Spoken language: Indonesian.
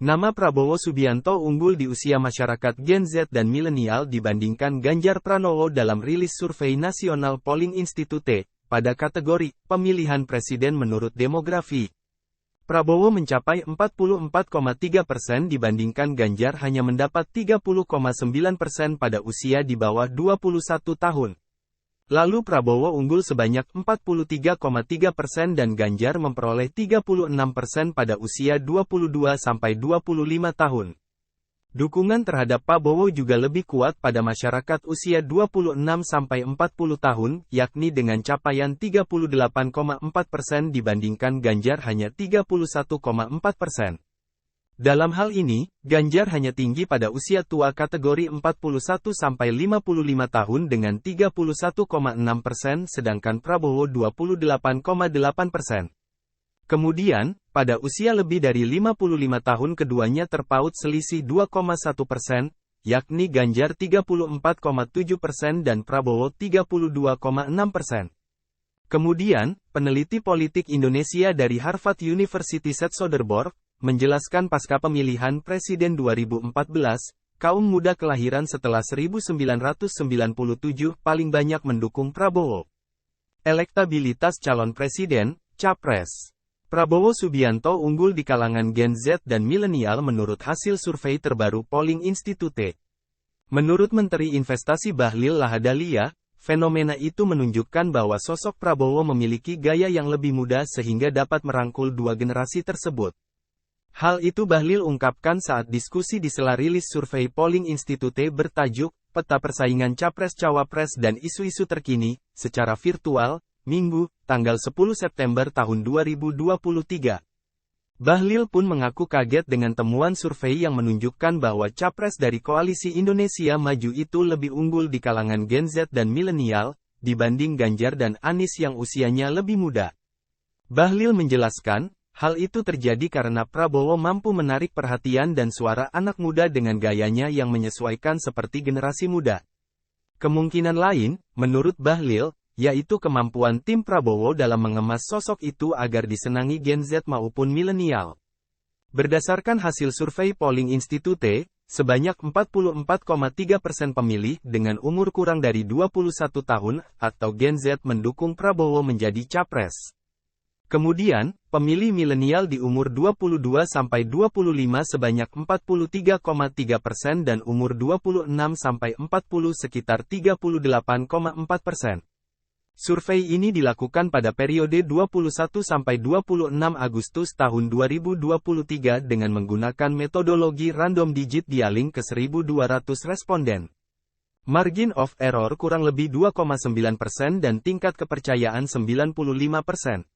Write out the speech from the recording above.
Nama Prabowo Subianto unggul di usia masyarakat Gen Z dan milenial dibandingkan Ganjar Pranowo dalam rilis survei nasional Polling Institute, pada kategori pemilihan presiden menurut demografi. Prabowo mencapai 44,3% dibandingkan Ganjar hanya mendapat 30,9% pada usia di bawah 21 tahun. Lalu Prabowo unggul sebanyak 43,3% dan Ganjar memperoleh 36% pada usia 22-25 tahun. Dukungan terhadap Prabowo juga lebih kuat pada masyarakat usia 26-40 tahun, yakni dengan capaian 38,4% dibandingkan Ganjar hanya 31,4%. Dalam hal ini, Ganjar hanya tinggi pada usia tua kategori 41-55 tahun dengan 31,6%, sedangkan Prabowo 28,8%. Kemudian, pada usia lebih dari 55 tahun keduanya terpaut selisih 2,1%, yakni Ganjar 34,7% dan Prabowo 32,6%. Kemudian, peneliti politik Indonesia dari Harvard University Seth Soderborg, menjelaskan pasca pemilihan presiden 2014, kaum muda kelahiran setelah 1997 paling banyak mendukung Prabowo. Elektabilitas calon presiden, Capres. Prabowo Subianto unggul di kalangan Gen Z dan milenial menurut hasil survei terbaru Polling Institute. Menurut Menteri Investasi Bahlil Lahadalia, fenomena itu menunjukkan bahwa sosok Prabowo memiliki gaya yang lebih muda sehingga dapat merangkul dua generasi tersebut. Hal itu Bahlil ungkapkan saat diskusi di sela rilis survei Polling Institute bertajuk, Peta Persaingan Capres-Cawapres dan Isu-Isu Terkini, secara virtual, Minggu, tanggal 10 September tahun 2023. Bahlil pun mengaku kaget dengan temuan survei yang menunjukkan bahwa capres dari Koalisi Indonesia Maju itu lebih unggul di kalangan Gen Z dan milenial, dibanding Ganjar dan Anies yang usianya lebih muda. Bahlil menjelaskan, hal itu terjadi karena Prabowo mampu menarik perhatian dan suara anak muda dengan gayanya yang menyesuaikan seperti generasi muda. Kemungkinan lain, menurut Bahlil, yaitu kemampuan tim Prabowo dalam mengemas sosok itu agar disenangi Gen Z maupun milenial. Berdasarkan hasil survei Polling Institute, sebanyak 44,3% pemilih dengan umur kurang dari 21 tahun atau Gen Z mendukung Prabowo menjadi capres. Kemudian, pemilih milenial di umur 22-25 sebanyak 43,3% dan umur 26-40 sekitar 38,4%. Survei ini dilakukan pada periode 21-26 Agustus tahun 2023 dengan menggunakan metodologi random digit dialing ke 1.200 responden. Margin of error kurang lebih 2,9% dan tingkat kepercayaan 95%.